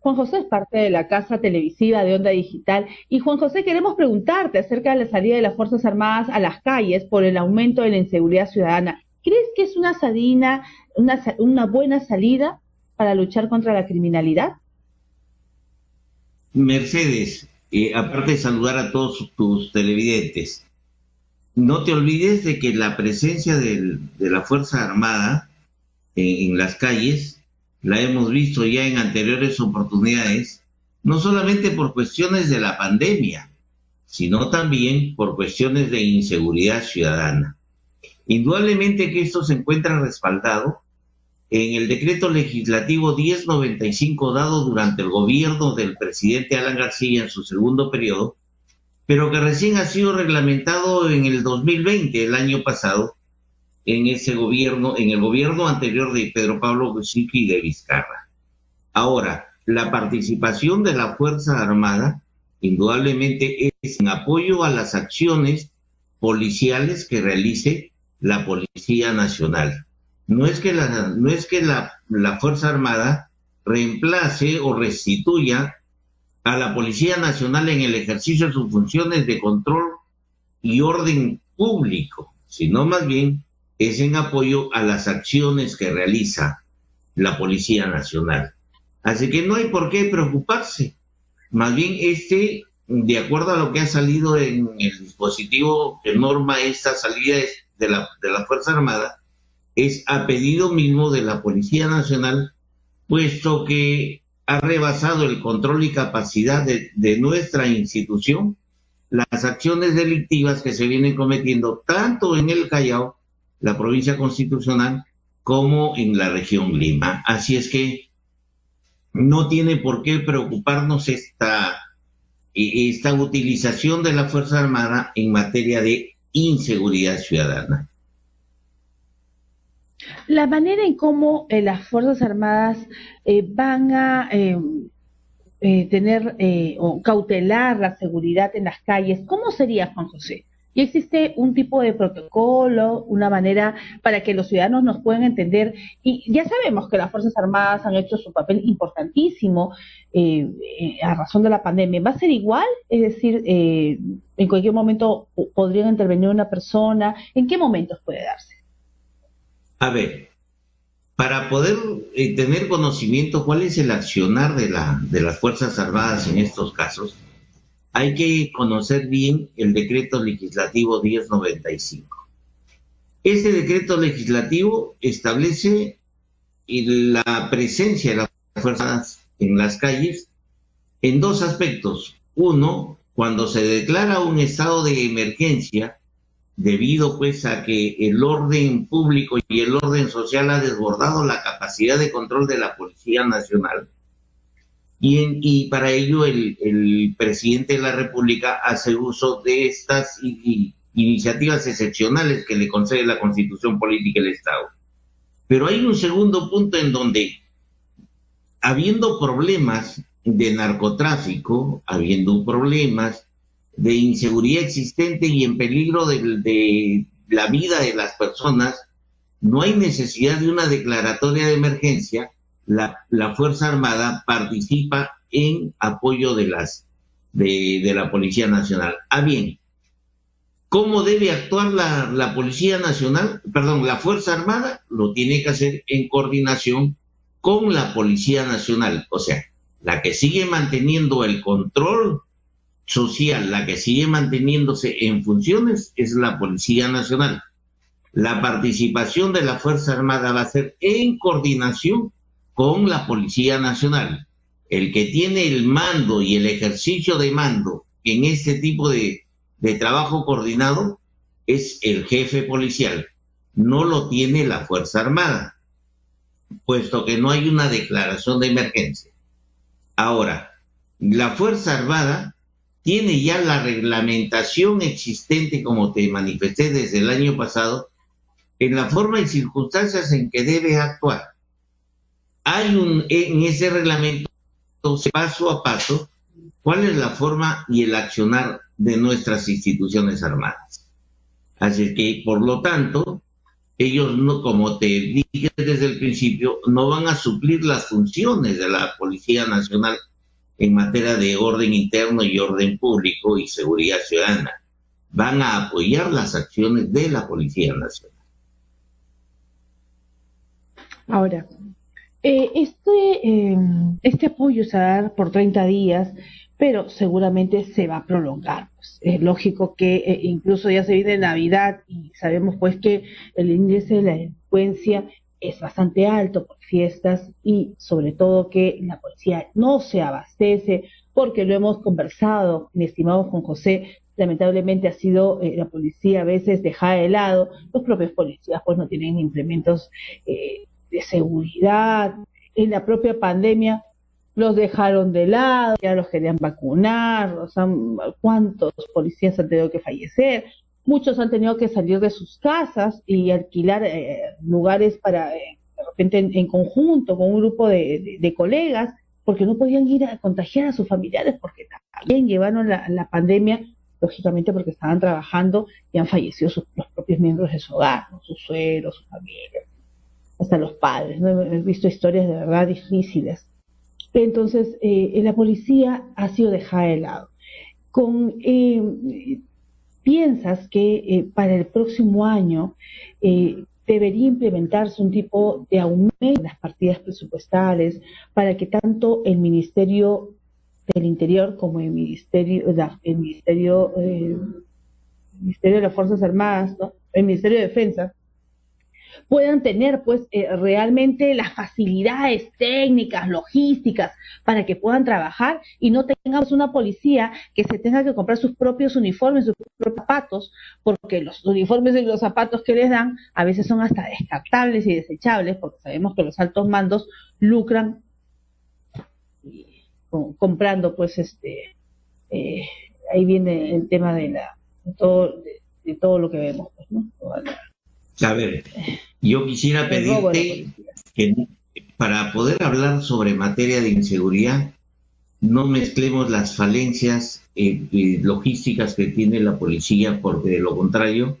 Juan José es parte de la casa televisiva de Onda Digital. Y Juan José, queremos preguntarte acerca de la salida de las Fuerzas Armadas a las calles por el aumento de la inseguridad ciudadana. ¿Crees que es una buena salida para luchar contra la criminalidad? Mercedes, aparte de saludar a todos tus televidentes, no te olvides de que la presencia de la Fuerza Armada en las calles la hemos visto ya en anteriores oportunidades, no solamente por cuestiones de la pandemia, sino también por cuestiones de inseguridad ciudadana. Indudablemente que esto se encuentra respaldado en el decreto legislativo 1095 dado durante el gobierno del presidente Alan García en su segundo periodo, pero que recién ha sido reglamentado en el 2020, el año pasado, en ese gobierno, en el gobierno anterior de Pedro Pablo Kuczynski y de Vizcarra. Ahora, la participación de la Fuerza Armada indudablemente es en apoyo a las acciones policiales que realice la Policía Nacional. No es que la Fuerza Armada reemplace o restituya a la Policía Nacional en el ejercicio de sus funciones de control y orden público, sino más bien es en apoyo a las acciones que realiza la Policía Nacional. Así que no hay por qué preocuparse. Más bien de acuerdo a lo que ha salido en el dispositivo que norma esta salida de la Fuerza Armada, es a pedido mismo de la Policía Nacional, puesto que ha rebasado el control y capacidad de nuestra institución las acciones delictivas que se vienen cometiendo tanto en el Callao, la provincia constitucional, como en la región Lima. Así es que no tiene por qué preocuparnos esta utilización de la Fuerza Armada en materia de inseguridad ciudadana. La manera en cómo las Fuerzas Armadas van a tener o cautelar la seguridad en las calles, ¿cómo sería, Juan José? ¿Y existe un tipo de protocolo, una manera para que los ciudadanos nos puedan entender? Y ya sabemos que las Fuerzas Armadas han hecho su papel importantísimo a razón de la pandemia. ¿Va a ser igual? Es decir, en cualquier momento podrían intervenir una persona. ¿En qué momentos puede darse? A ver, para poder tener conocimiento cuál es el accionar de las Fuerzas Armadas en estos casos, hay que conocer bien el decreto legislativo 1095. Ese decreto legislativo establece la presencia de las Fuerzas Armadas en las calles en dos aspectos. Uno, cuando se declara un estado de emergencia, debido pues a que el orden público y el orden social ha desbordado la capacidad de control de la Policía Nacional. Y para ello el presidente de la República hace uso de estas iniciativas excepcionales que le concede la Constitución Política del Estado. Pero hay un segundo punto en donde, habiendo problemas de narcotráfico, habiendo problemas de inseguridad existente y en peligro de la vida de las personas, no hay necesidad de una declaratoria de emergencia. La Fuerza Armada participa en apoyo de la Policía Nacional. Bien, ¿cómo debe actuar la Policía Nacional? Perdón, la Fuerza Armada lo tiene que hacer en coordinación con la Policía Nacional. O sea, la que sigue manteniendo el control social, la que sigue manteniéndose en funciones es la Policía Nacional. La participación de la Fuerza Armada va a ser en coordinación con la Policía Nacional. El que tiene el mando y el ejercicio de mando en este tipo de trabajo coordinado es el jefe policial, no lo tiene la Fuerza Armada, puesto que no hay una declaración de emergencia. Ahora, la Fuerza Armada tiene ya la reglamentación existente, como te manifesté desde el año pasado, en la forma y circunstancias en que debe actuar. Hay en ese reglamento, paso a paso, cuál es la forma y el accionar de nuestras instituciones armadas. Así que, por lo tanto, ellos no, como te dije desde el principio, no van a suplir las funciones de la Policía Nacional en materia de orden interno y orden público y seguridad ciudadana. Van a apoyar las acciones de la Policía Nacional. Ahora, este apoyo se va a dar por 30 días, pero seguramente se va a prolongar. Pues, es lógico que incluso ya se viene Navidad y sabemos pues que el índice de la delincuencia es bastante alto por fiestas y sobre todo que la policía no se abastece, porque lo hemos conversado, mi estimado Juan José. Lamentablemente ha sido la policía a veces dejada de lado, los propios policías pues no tienen implementos de seguridad. En la propia pandemia los dejaron de lado, ya los querían vacunar, ¿cuántos policías han tenido que fallecer? Muchos han tenido que salir de sus casas y alquilar lugares para, de repente en conjunto, con un grupo de colegas, porque no podían ir a contagiar a sus familiares, porque también llevaron la pandemia, lógicamente porque estaban trabajando y han fallecido los propios miembros de su hogar, ¿no? Sus suegros, sus familias, hasta los padres, ¿no? He visto historias de verdad difíciles. Entonces, la policía ha sido dejada de lado. ¿Piensas que para el próximo año debería implementarse un tipo de aumento en las partidas presupuestales para que tanto el Ministerio del Interior como el Ministerio de las Fuerzas Armadas, ¿no? El Ministerio de Defensa, puedan tener pues realmente las facilidades técnicas, logísticas, para que puedan trabajar y no tengamos una policía que se tenga que comprar sus propios uniformes, sus propios zapatos, porque los uniformes y los zapatos que les dan a veces son hasta descartables y desechables, porque sabemos que los altos mandos lucran comprando pues ahí viene el tema de todo lo que vemos, pues, ¿no? A ver, yo quisiera pedirte que para poder hablar sobre materia de inseguridad no mezclemos las falencias logísticas que tiene la policía, porque de lo contrario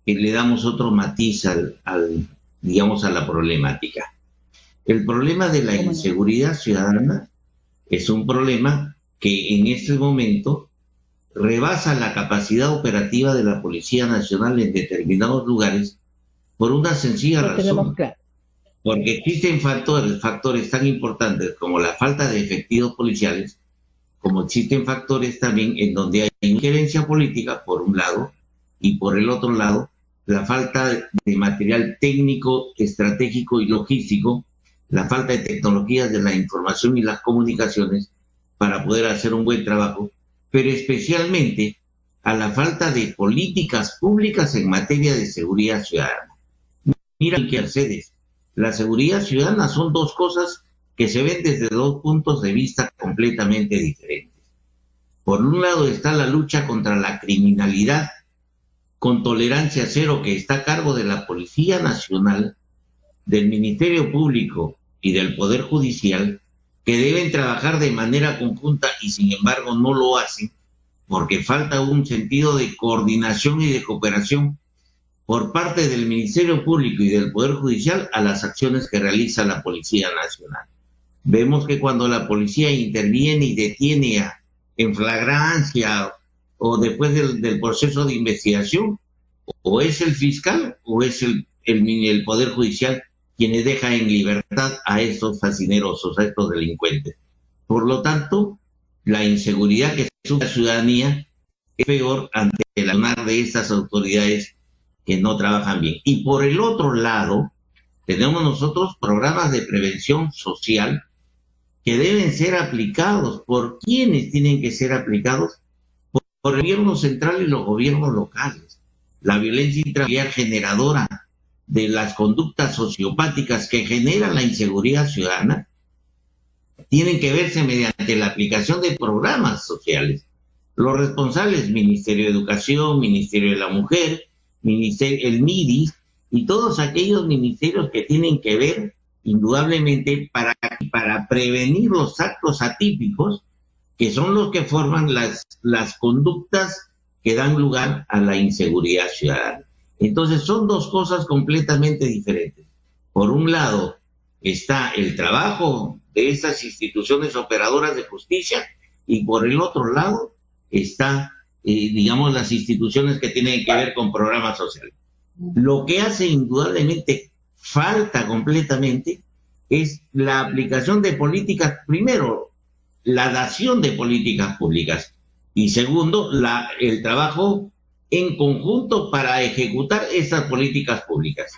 le damos otro matiz digamos, a la problemática. El problema de la inseguridad ciudadana es un problema que en este momento rebasa la capacidad operativa de la Policía Nacional en determinados lugares por una sencilla razón. Claro. Porque existen factores tan importantes como la falta de efectivos policiales, como existen factores también en donde hay injerencia política, por un lado, y por el otro lado, la falta de material técnico, estratégico y logístico, la falta de tecnologías de la información y las comunicaciones para poder hacer un buen trabajo, pero especialmente a la falta de políticas públicas en materia de seguridad ciudadana. Mira que Mercedes, la seguridad ciudadana son dos cosas que se ven desde dos puntos de vista completamente diferentes. Por un lado está la lucha contra la criminalidad con tolerancia cero, que está a cargo de la Policía Nacional, del Ministerio Público y del Poder Judicial, que deben trabajar de manera conjunta y sin embargo no lo hacen porque falta un sentido de coordinación y de cooperación por parte del Ministerio Público y del Poder Judicial a las acciones que realiza la Policía Nacional. Vemos que cuando la policía interviene y detiene en flagrancia o después del proceso de investigación, o es el fiscal o es el Poder Judicial quienes dejan en libertad a estos fascinerosos, a estos delincuentes. Por lo tanto, la inseguridad que sufre la ciudadanía es peor ante el accionar de estas autoridades que no trabajan bien. Y por el otro lado, tenemos nosotros programas de prevención social que deben ser aplicados. ¿Por quiénes tienen que ser aplicados? Por el gobierno central y los gobiernos locales. La violencia intrafamiliar generadora de las conductas sociopáticas que generan la inseguridad ciudadana tienen que verse mediante la aplicación de programas sociales. Los responsables, Ministerio de Educación, Ministerio de la Mujer, el MIDIS y todos aquellos ministerios que tienen que ver indudablemente para prevenir los actos atípicos que son los que forman las conductas que dan lugar a la inseguridad ciudadana. Entonces son dos cosas completamente diferentes. Por un lado está el trabajo de esas instituciones operadoras de justicia y por el otro lado está, digamos, las instituciones que tienen que ver con programas sociales. Lo que hace indudablemente falta completamente es la aplicación de políticas, primero, la dación de políticas públicas y segundo, el trabajo en conjunto para ejecutar esas políticas públicas.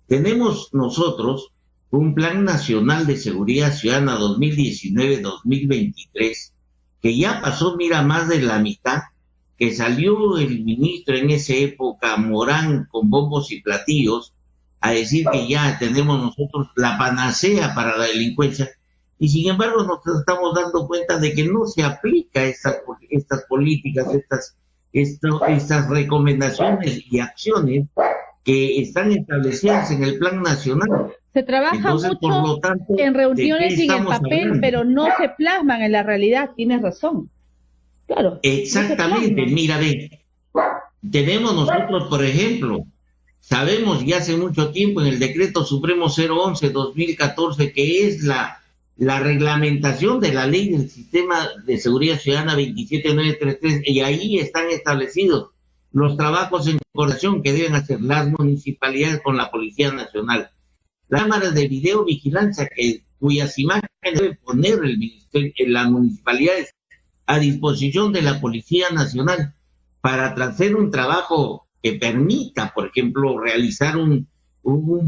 Tenemos nosotros un Plan Nacional de Seguridad Ciudadana 2019-2023 que ya pasó, mira, más de la mitad, que salió el ministro en esa época, Morán, con bombos y platillos, a decir que ya tenemos nosotros la panacea para la delincuencia, y sin embargo nos estamos dando cuenta de que no se aplica estas políticas, estas recomendaciones y acciones que están establecidas en el Plan Nacional. Se trabaja entonces, mucho por lo tanto, en reuniones y en el papel, hablando? pero no se plasman en la realidad, tienes razón. Claro. Exactamente, No mira, ve, tenemos nosotros, por ejemplo, sabemos ya hace mucho tiempo en el Decreto Supremo 011-2014, que es la reglamentación de la Ley del Sistema de Seguridad Ciudadana 27933, y ahí están establecidos los trabajos en coordinación que deben hacer las municipalidades con la Policía Nacional. Las cámaras de videovigilancia cuyas imágenes debe poner el ministerio, las municipalidades a disposición de la Policía Nacional para hacer un trabajo que permita, por ejemplo, realizar un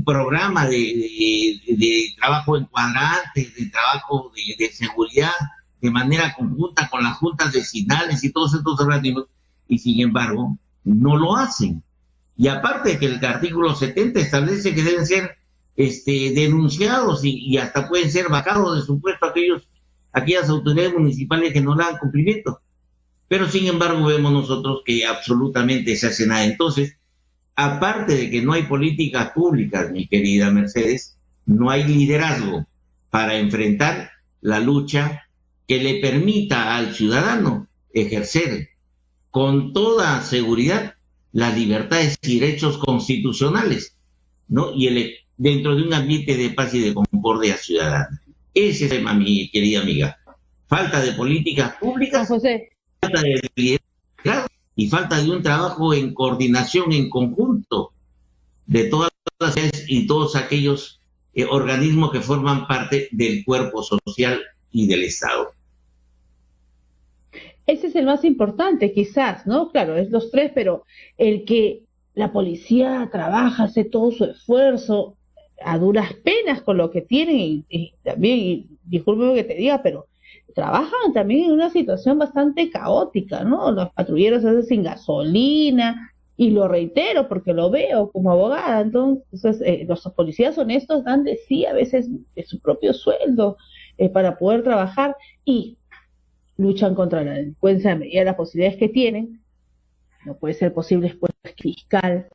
programa de trabajo en cuadrantes, de trabajo de seguridad de manera conjunta con las juntas vecinales y todos estos organismos, y sin embargo no lo hacen. Y aparte que el artículo 70 establece que deben ser denunciados y hasta pueden ser bajados de su puesto aquellas autoridades municipales que no le dan cumplimiento. Pero sin embargo vemos nosotros que absolutamente se hace nada. Entonces, aparte de que no hay políticas públicas, mi querida Mercedes, no hay liderazgo para enfrentar la lucha que le permita al ciudadano ejercer con toda seguridad las libertades y derechos constitucionales, ¿no? Y dentro de un ambiente de paz y de concordia ciudadana. Ese es el tema, mi querida amiga. Falta de políticas públicas, José, falta de liderazgo y falta de un trabajo en coordinación, en conjunto, de todas las y todos aquellos organismos que forman parte del cuerpo social y del Estado. ese es el más importante, quizás, ¿no? Claro, es los tres, pero el que la policía trabaja, hace todo su esfuerzo a duras penas con lo que tienen, y también, y discúlpeme que te diga, pero trabajan también en una situación bastante caótica, ¿no? Los patrulleros a veces sin gasolina, y lo reitero porque lo veo como abogada. Entonces los policías honestos dan de sí a veces de su propio sueldo para poder trabajar, y luchan contra la delincuencia a medida de las posibilidades que tienen. No puede ser posible después que el fiscal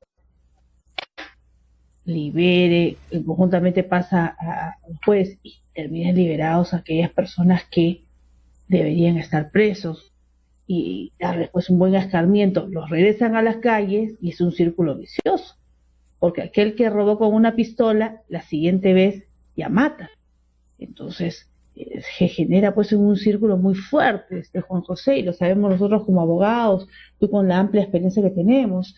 libere, conjuntamente pasa a un juez y terminen liberados a aquellas personas que deberían estar presos, y darles después un buen escarmiento, los regresan a las calles y es un círculo vicioso, porque aquel que robó con una pistola la siguiente vez ya mata. Entonces se genera pues un círculo muy fuerte, Juan José, y lo sabemos nosotros como abogados, tú con la amplia experiencia que tenemos.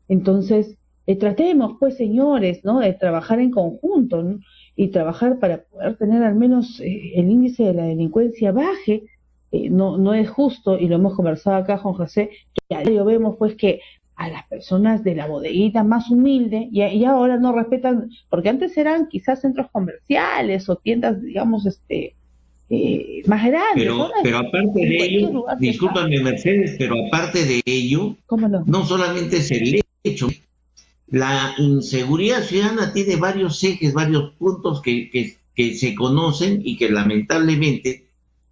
Entonces tratemos pues, señores, ¿no?, de trabajar en conjunto, ¿no?, y trabajar para poder tener al menos el índice de la delincuencia baje. No es justo, y lo hemos conversado acá, Juan José, que a diario vemos pues que a las personas de la bodeguita más humilde y ahora no respetan, porque antes eran quizás centros comerciales o tiendas, digamos, más grandes. Pero aparte de ello, discúlpame Mercedes, pero aparte de ello, ¿cómo no? No solamente es el hecho, la inseguridad ciudadana tiene varios ejes, varios puntos que se conocen y que lamentablemente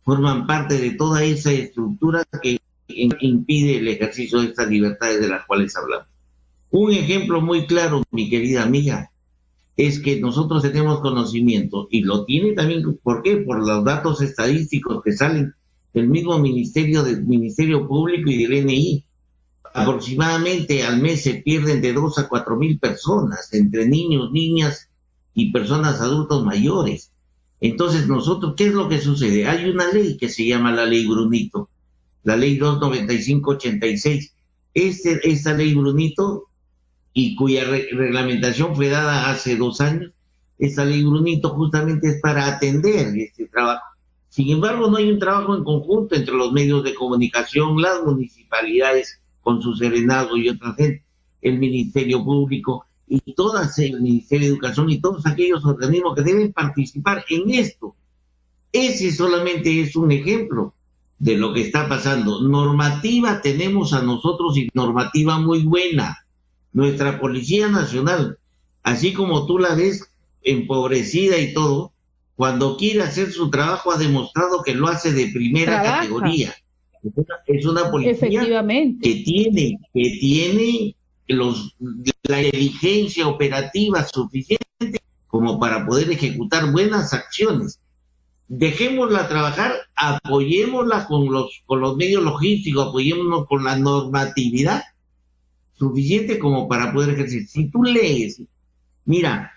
forman parte de toda esa estructura que impide el ejercicio de estas libertades de las cuales hablamos. Un ejemplo muy claro, mi querida amiga, es que nosotros tenemos conocimiento, y lo tiene también, ¿por qué? Por los datos estadísticos que salen del mismo Ministerio Público y del NI. aproximadamente al mes se pierden de 2 a 4 mil personas, entre niños, niñas y personas adultos mayores. Entonces nosotros, ¿qué es lo que sucede? Hay una ley que se llama la ley Brunito, la ley 295/86. Esta ley Brunito, y cuya reglamentación fue dada hace 2 años, esta ley Brunito justamente es para atender este trabajo. Sin embargo, no hay un trabajo en conjunto entre los medios de comunicación, las municipalidades con su serenazgo y otra gente, el Ministerio Público y todas, el Ministerio de Educación y todos aquellos organismos que deben participar en esto. Ese solamente es un ejemplo de lo que está pasando. Normativa tenemos a nosotros y normativa muy buena. Nuestra Policía Nacional, así como tú la ves empobrecida y todo, cuando quiere hacer su trabajo ha demostrado que lo hace de primera categoría. Es una policía que tiene la inteligencia operativa suficiente como para poder ejecutar buenas acciones. Dejémosla trabajar, apoyémosla con los medios logísticos, apoyémonos con la normatividad suficiente como para poder ejercer. Si tú lees, mira,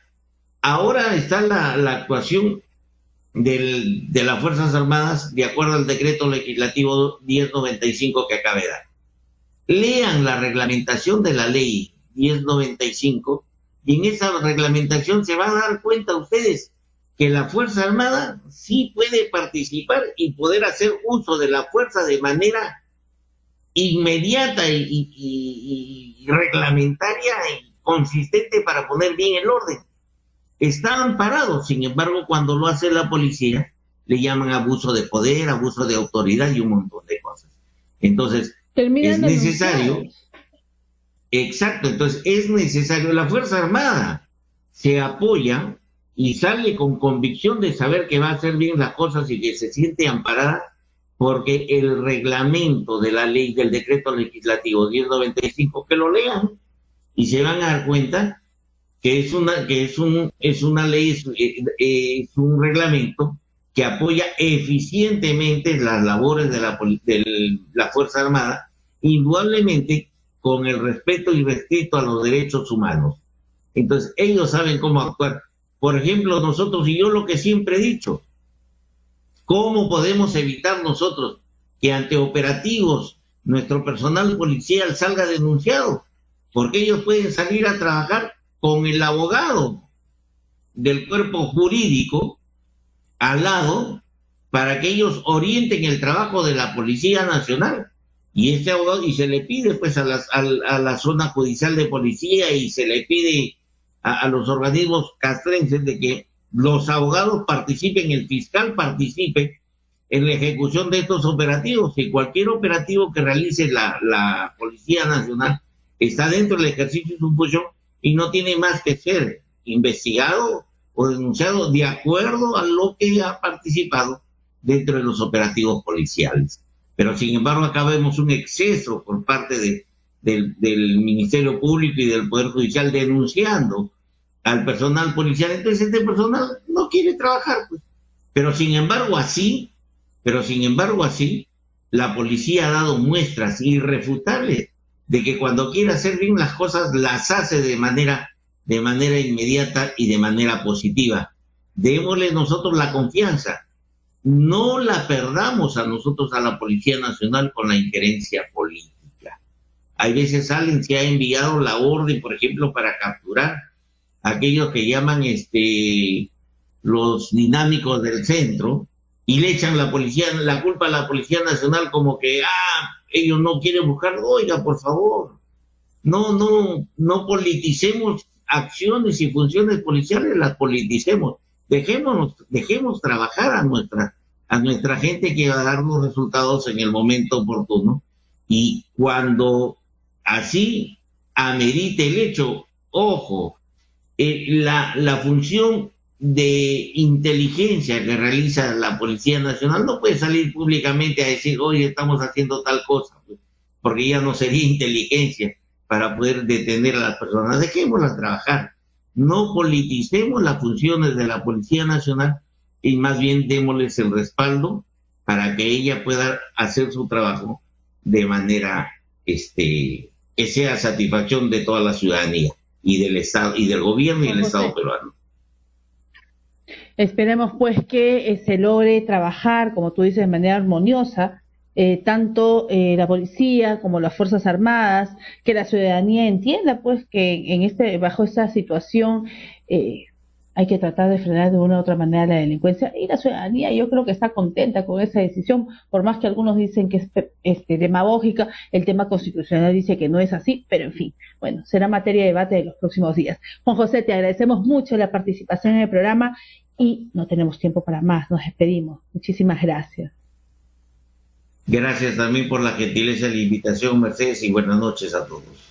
ahora está la actuación de las Fuerzas Armadas de acuerdo al decreto legislativo 1095 que acaba de dar. Lean la reglamentación de la ley 1095 y en esa reglamentación se van a dar cuenta ustedes que la Fuerza Armada sí puede participar y poder hacer uso de la fuerza de manera inmediata y reglamentaria y consistente para poner bien el orden. Está amparado, sin embargo, cuando lo hace la policía, le llaman abuso de poder, abuso de autoridad y un montón de cosas. Entonces, es necesario, exacto, entonces es necesario, la Fuerza Armada se apoya y sale con convicción de saber que va a hacer bien las cosas y que se siente amparada, porque el reglamento de la ley, del decreto legislativo 1095, que lo lean y se van a dar cuenta que es una ley, es un reglamento que apoya eficientemente las labores de la Fuerza Armada, indudablemente con el respeto irrestricto a los derechos humanos. Entonces, ellos saben cómo actuar. Por ejemplo, nosotros, y yo lo que siempre he dicho, ¿cómo podemos evitar nosotros que ante operativos nuestro personal policial salga denunciado? Porque ellos pueden salir a trabajar con el abogado del cuerpo jurídico al lado para que ellos orienten el trabajo de la Policía Nacional. Y este abogado, y se le pide pues a la zona judicial de policía y se le pide a los organismos castrenses de que los abogados participen, el fiscal participe en la ejecución de estos operativos. Y cualquier operativo que realice la Policía Nacional está dentro del ejercicio de su función y no tiene más que ser investigado o denunciado de acuerdo a lo que ha participado dentro de los operativos policiales. Pero sin embargo acá vemos un exceso por parte del Ministerio Público y del Poder Judicial denunciando al personal policial. Entonces este personal no quiere trabajar, pues. Pero sin embargo así, la policía ha dado muestras irrefutables de que cuando quiere hacer bien las cosas, las hace de manera inmediata y de manera positiva. Démosle nosotros la confianza. No la perdamos a nosotros, a la Policía Nacional, con la injerencia política. Hay veces se ha enviado la orden, por ejemplo, para capturar a aquellos que llaman los dinámicos del centro, y le echan la culpa a la Policía Nacional como que ellos no quieren buscar. Oiga, por favor, no politicemos acciones y funciones policiales, las politicemos. Dejemos trabajar a nuestra gente que va a dar los resultados en el momento oportuno, y cuando así amerite el hecho, ojo, la función de inteligencia que realiza la Policía Nacional no puede salir públicamente a decir, oye, estamos haciendo tal cosa, porque ya no sería inteligencia para poder detener a las personas. Dejémoslas trabajar, no politicemos las funciones de la Policía Nacional y más bien démosles el respaldo para que ella pueda hacer su trabajo de manera que sea satisfacción de toda la ciudadanía y del Estado y del gobierno y Juan el José, Estado peruano. esperemos pues que se logre trabajar, como tú dices, de manera armoniosa, tanto la policía como las Fuerzas Armadas, que la ciudadanía entienda pues que bajo esta situación hay que tratar de frenar de una u otra manera la delincuencia, y la ciudadanía yo creo que está contenta con esa decisión, por más que algunos dicen que es demagógica. El tema constitucional dice que no es así, pero en fin, bueno, será materia de debate de los próximos días. Juan José, te agradecemos mucho la participación en el programa y no tenemos tiempo para más, nos despedimos. Muchísimas gracias. Gracias también por la gentileza de la invitación, Mercedes, y buenas noches a todos.